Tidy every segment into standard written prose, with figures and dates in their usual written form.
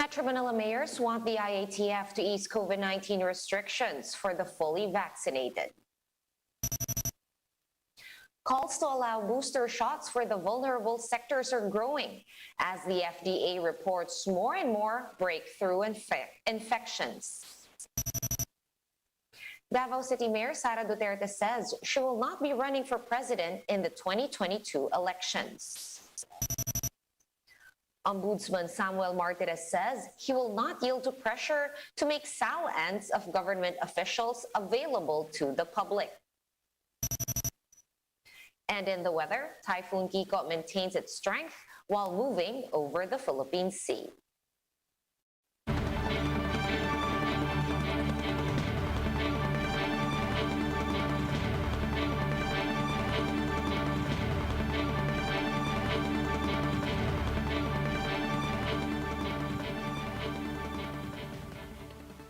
Metro Manila mayors want the IATF to ease COVID-19 restrictions for the fully vaccinated. Calls to allow booster shots for the vulnerable sectors are growing as the FDA reports more and more breakthrough infections. Davao City Mayor Sara says she will not be running for president in the 2022 elections. Ombudsman Samuel Martinez says he will not yield to pressure to make SALNs of government officials available to the public. And in the weather, Typhoon Kiko maintains its strength while moving over the Philippine Sea.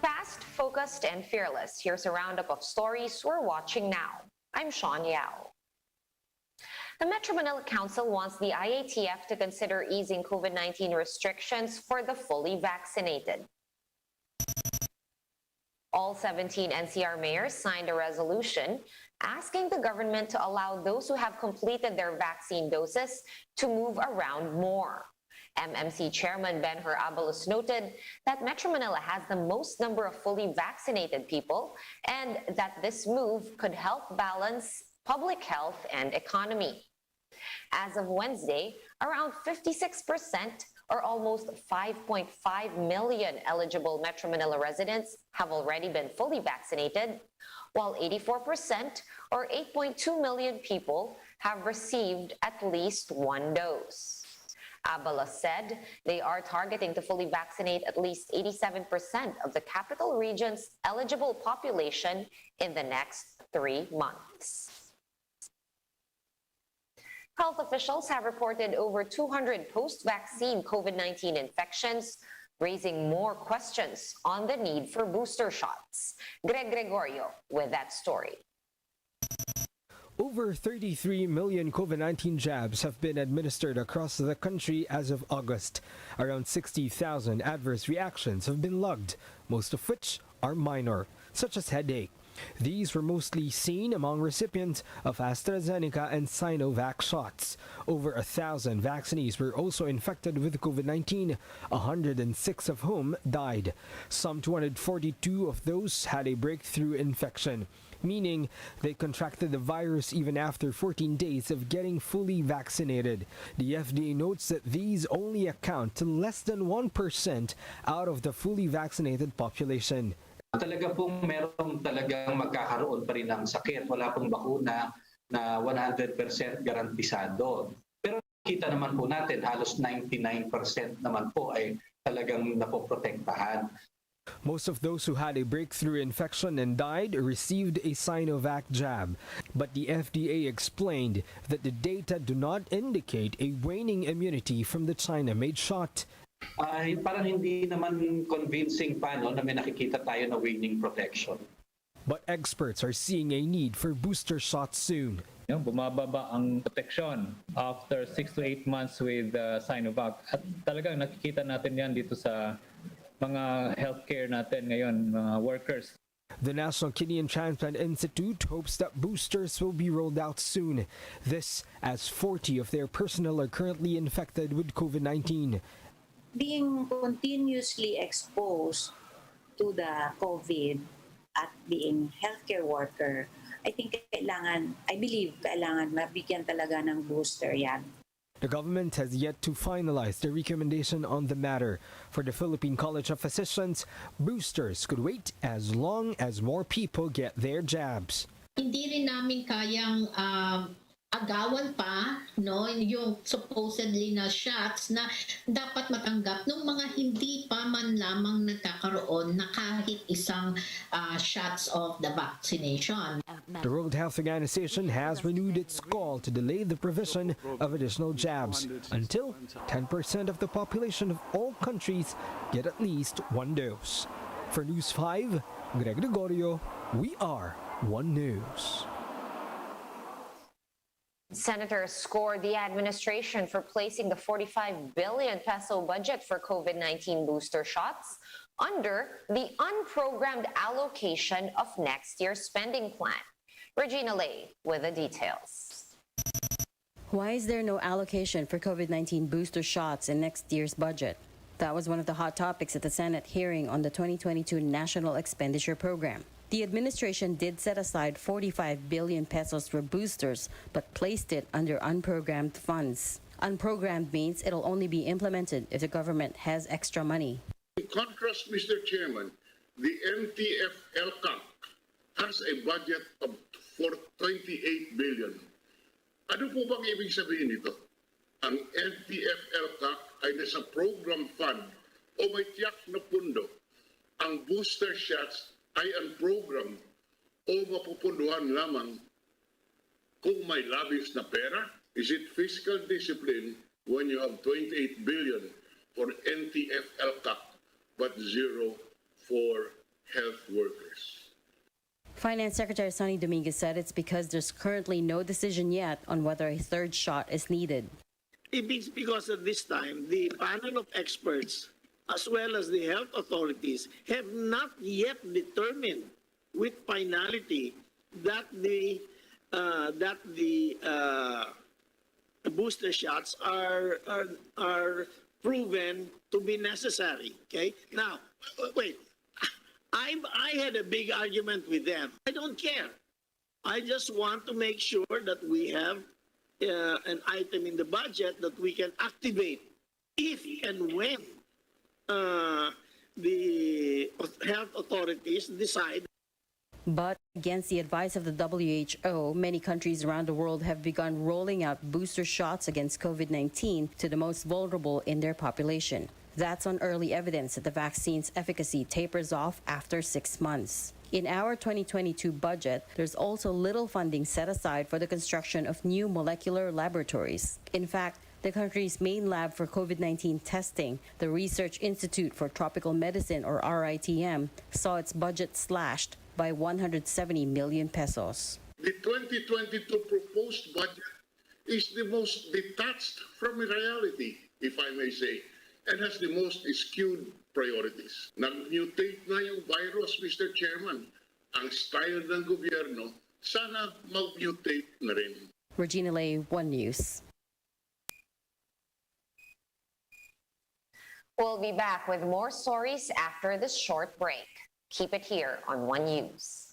Fast, focused, and fearless. Here's a roundup of stories we're watching now. I'm Sean Yao. The Metro Manila Council wants the IATF to consider easing COVID-19 restrictions for the fully vaccinated. All 17 NCR mayors signed a resolution asking the government to allow those who have completed their vaccine doses to move around more. MMC Chairman Benhur Abalos noted that Metro Manila has the most number of fully vaccinated people and that this move could help balance public health and economy. As of Wednesday, around 56% or almost 5.5 million eligible Metro Manila residents have already been fully vaccinated, while 84% or 8.2 million people have received at least one dose. Abalos said they are targeting to fully vaccinate at least 87% of the capital region's eligible population in the next 3 months. Health officials have reported over 200 post-vaccine COVID-19 infections, raising more questions on the need for booster shots. Greg Gregorio with that story. Over 33 million COVID-19 jabs have been administered across the country as of August. Around 60,000 adverse reactions have been logged, most of which are minor, such as headache. These were mostly seen among recipients of AstraZeneca and Sinovac shots. Over 1,000 vaccinees were also infected with COVID-19, 106 of whom died. Some 242 of those had a breakthrough infection, meaning they contracted the virus even after 14 days of getting fully vaccinated. The FDA notes that these only account to less than 1% out of the fully vaccinated population. Talaga pong merong talagang magkakaroon pa rin ng sakit. Wala pong bakuna na 100% garantisado. Pero kita naman po natin, halos 99% naman po ay talagang napoprotektahan. Most of those who had a breakthrough infection and died received a Sinovac jab. But the FDA explained that the data do not indicate a waning immunity from the China-made shot. Parang hindi naman convincing pa no, na may nakikita tayo na waning protection. But experts are seeing a need for booster shots soon. Bumababa ang protection after 6 to 8 months with Sinovac. At talagang nakikita natin yan dito sa mga healthcare natin ngayon, mga workers. The National Kidney and Transplant Institute hopes that boosters will be rolled out soon. This as 40 of their personnel are currently infected with COVID-19. Being continuously exposed to the COVID at being healthcare worker, I believe kailangan mabigyan talaga ng booster yan. The government has yet to finalize the recommendation on the matter. For the Philippine College of Physicians, boosters could wait as long as more people get their jabs. Hindi rin namin kayang agawan pa yung supposedly na shots na dapat matanggap ng mga hindi pa man lamang nagkakaroon na kahit isang shots of the vaccination. The World Health Organization has renewed its call to delay the provision of additional jabs until 10% of the population of all countries get at least one dose. For News 5, Greg Gregorio, we are One News. Senators scored the administration for placing the 45 billion peso budget for COVID-19 booster shots under the unprogrammed allocation of next year's spending plan. Regina Lay with the details. Why is there no allocation for COVID-19 booster shots in next year's budget? That was one of the hot topics at the Senate hearing on the 2022 National Expenditure Program. The administration did set aside 45 billion pesos for boosters, but placed it under unprogrammed funds. Unprogrammed means it'll only be implemented if the government has extra money. In contrast, Mr. Chairman, the NTF-LCAC has a budget of 28 billion. Ano po bang ibig sabihin nito? Ang NTF-LCAC ay nasa program fund o may tiyak na pundo. Ang booster shots ay unprogrammed o mapupunduhan lamang kung may labis na pera? Is it fiscal discipline when you have 28 billion for NTF-LCAC but zero for health workers? Finance Secretary Sonny Dominguez said it's because there's currently no decision yet on whether a third shot is needed. It means because at this time, the panel of experts, as well as the health authorities, have not yet determined with finality that the booster shots are proven to be necessary. Okay. Now, wait. I had a big argument with them. I don't care. I just want to make sure that we have an item in the budget that we can activate if and when the health authorities decide. But against the advice of the WHO, many countries around the world have begun rolling out booster shots against COVID-19 to the most vulnerable in their population. That's on early evidence that the vaccine's efficacy tapers off after 6 months. In our 2022 budget, there's also little funding set aside for the construction of new molecular laboratories. In fact, the country's main lab for COVID-19 testing, the Research Institute for Tropical Medicine, or RITM, saw its budget slashed by 170 million pesos. The 2022 proposed budget is the most detached from reality, if I may say, and has the most skewed priorities. Nag-mutate na yung virus, Mr. Chairman. Ang style ng gobyerno, sana mag-mutate na rin. Regina Lay, One News. We'll be back with more stories after this short break. Keep it here on One News.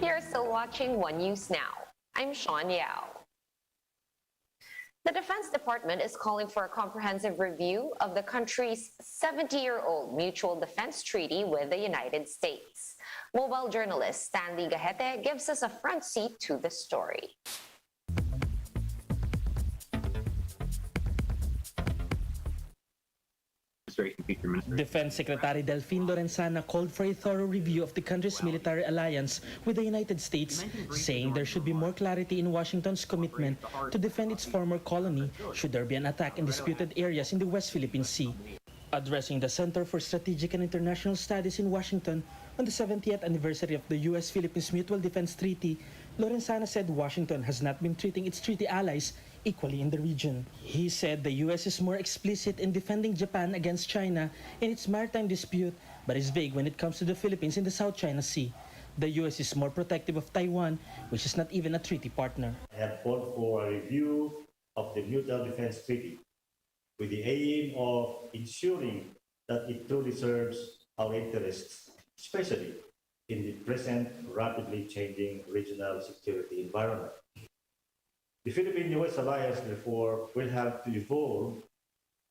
You're still watching One News Now. I'm Sean Yao. The Defense Department is calling for a comprehensive review of the country's 70-year-old mutual defense treaty with the United States. Mobile journalist Stanley Gahete gives us a front seat to the story. Defense Secretary Delfin Lorenzana called for a thorough review of the country's military alliance with the United States, saying there should be more clarity in Washington's commitment to defend its former colony should there be an attack in disputed areas in the West Philippine Sea. Addressing the Center for Strategic and International Studies in Washington, On the 70th anniversary of the U.S.-Philippines Mutual Defense Treaty, Lorenzana said Washington has not been treating its treaty allies equally in the region. He said the U.S. is more explicit in defending Japan against China in its maritime dispute, but is vague when it comes to the Philippines in the South China Sea. The U.S. is more protective of Taiwan, which is not even a treaty partner. I have called for a review of the Mutual Defense Treaty with the aim of ensuring that it truly serves our interests, especially in the present rapidly changing regional security environment. The Philippine-U.S. alliance, therefore, will have to evolve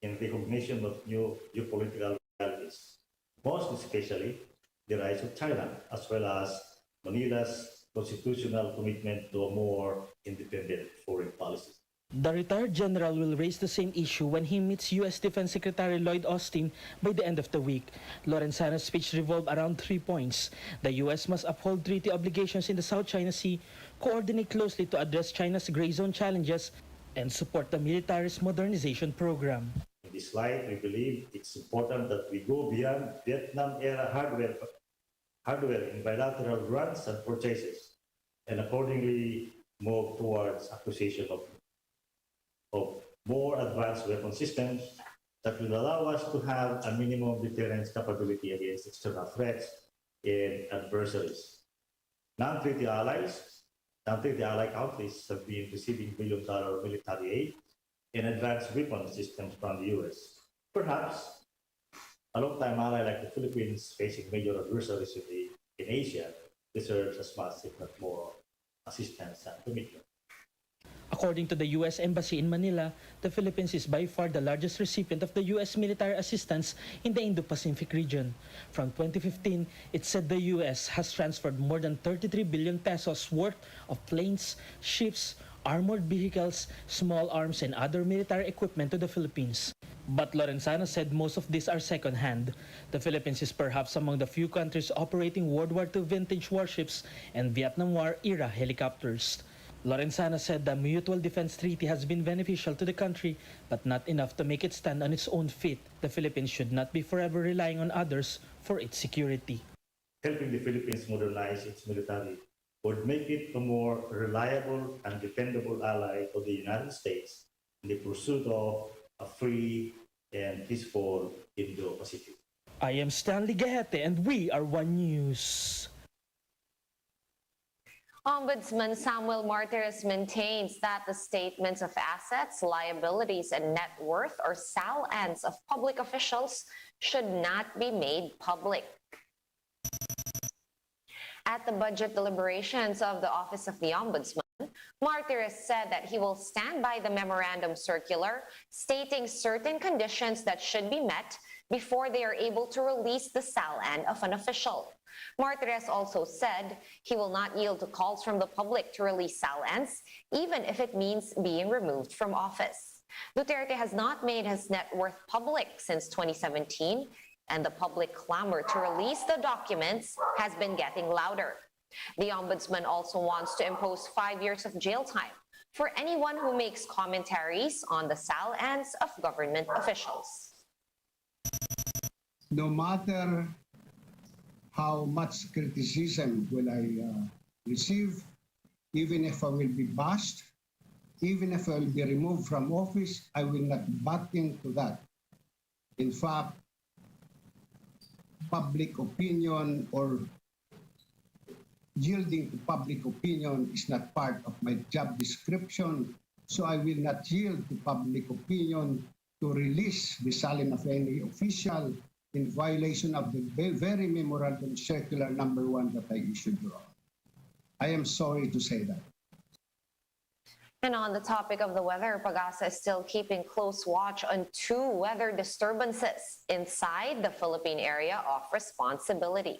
in recognition of new geopolitical realities, most especially the rise of China, as well as Manila's constitutional commitment to a more independent foreign policy. The retired general will raise the same issue when he meets U.S. Defense Secretary Lloyd Austin by the end of the week. Lorenzana's speech revolved around 3 points. The U.S. must uphold treaty obligations in the South China Sea, coordinate closely to address China's gray zone challenges, and support the military's modernization program. In this light, we believe it's important that we go beyond Vietnam-era hardware in bilateral grants and purchases, and accordingly move towards acquisition of more advanced weapon systems that will allow us to have a minimum deterrence capability against external threats and adversaries. Non-treaty ally countries have been receiving billion-dollar military aid and advanced weapon systems from the U.S. Perhaps a long-time ally like the Philippines, facing major adversaries in Asia, deserves as much, if not more, assistance and commitment. According to the U.S. Embassy in Manila, the Philippines is by far the largest recipient of the U.S. military assistance in the Indo-Pacific region. From 2015, it said the U.S. has transferred more than 33 billion pesos worth of planes, ships, armored vehicles, small arms, and other military equipment to the Philippines. But Lorenzana said most of these are second-hand. The Philippines is perhaps among the few countries operating World War II vintage warships and Vietnam War-era helicopters. Lorenzana said the Mutual Defense Treaty has been beneficial to the country, but not enough to make it stand on its own feet. The Philippines should not be forever relying on others for its security. Helping the Philippines modernize its military would make it a more reliable and dependable ally to the United States in the pursuit of a free and peaceful Indo-Pacific. I am Stanley Gahete and we are One News. Ombudsman Samuel Martires maintains that the statements of assets, liabilities, and net worth, or SALNs, of public officials should not be made public. At the budget deliberations of the Office of the Ombudsman, Martires said that he will stand by the memorandum circular stating certain conditions that should be met before they are able to release the SALN of an official. Martires also said he will not yield to calls from the public to release SALNs, even if it means being removed from office. Duterte has not made his net worth public since 2017, and the public clamor to release the documents has been getting louder. The Ombudsman also wants to impose 5 years of jail time for anyone who makes commentaries on the SALNs of government officials. No matter how much criticism will I receive, even if I will be bashed, even if I will be removed from office, I will not butt into that. In fact, public opinion or yielding to public opinion is not part of my job description, so I will not yield to public opinion to release the SALN of any official in violation of the very memorandum circular number 1 that I issued, Your Honor. I am sorry to say that. And on the topic of the weather, Pagasa is still keeping close watch on 2 weather disturbances inside the Philippine area of responsibility.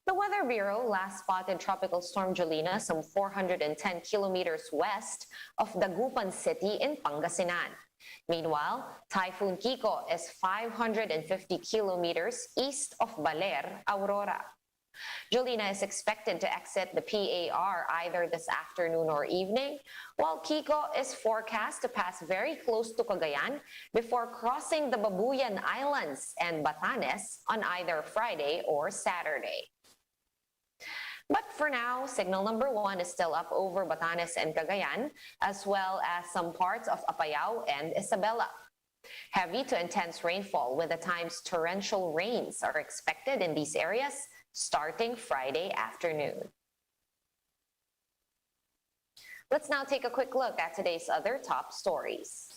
The Weather Bureau last spotted Tropical Storm Jolina some 410 kilometers west of Dagupan City in Pangasinan. Meanwhile, Typhoon Kiko is 550 kilometers east of Baler, Aurora. Jolina is expected to exit the PAR either this afternoon or evening, while Kiko is forecast to pass very close to Cagayan before crossing the Babuyan Islands and Batanes on either Friday or Saturday. But for now, signal number 1 is still up over Batanes and Cagayan, as well as some parts of Apayao and Isabela. Heavy to intense rainfall with at times torrential rains are expected in these areas starting Friday afternoon. Let's now take a quick look at today's other top stories.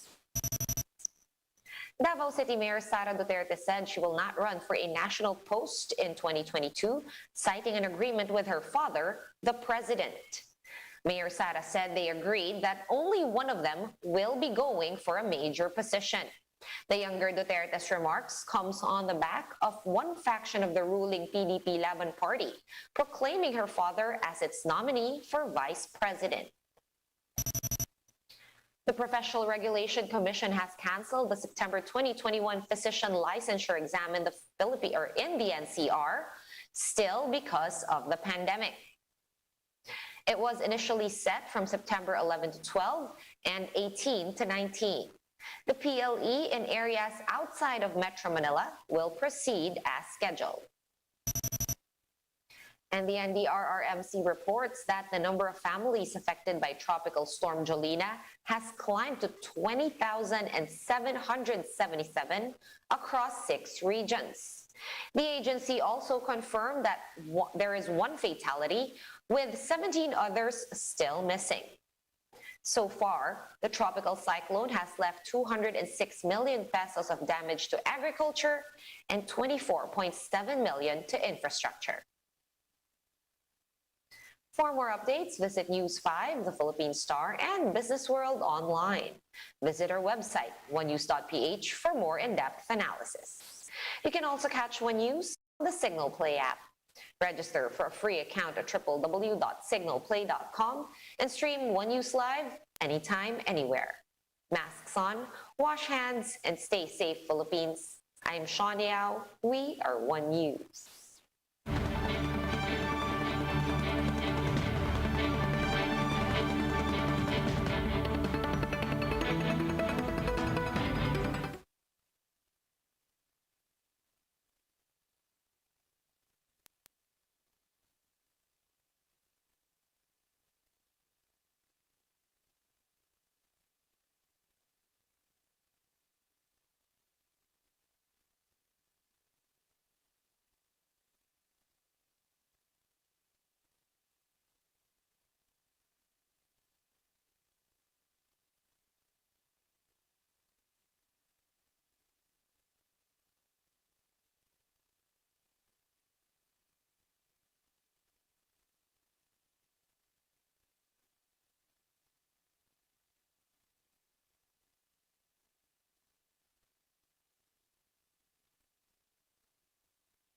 Davao City Mayor Sara Duterte said she will not run for a national post in 2022, citing an agreement with her father, the president. Mayor Sara said they agreed that only one of them will be going for a major position. The younger Duterte's remarks comes on the back of one faction of the ruling PDP Laban Party, proclaiming her father as its nominee for vice president. The Professional Regulation Commission has canceled the September 2021 physician licensure exam in the NCR, still because of the pandemic. It was initially set from September 11 to 12 and 18 to 19. The PLE in areas outside of Metro Manila will proceed as scheduled. And the NDRRMC reports that the number of families affected by Tropical Storm Jolina has climbed to 20,777 across 6 regions. The agency also confirmed that there is 1 fatality, with 17 others still missing. So far, the tropical cyclone has left 206 million pesos of damage to agriculture and 24.7 million to infrastructure. For more updates, visit News 5, the Philippine Star, and Business World online. Visit our website, onenews.ph, for more in-depth analysis. You can also catch One News on the Signal Play app. Register for a free account at www.signalplay.com and stream One News live anytime, anywhere. Masks on, wash hands, and stay safe, Philippines. I'm Sean Yao. We are One News.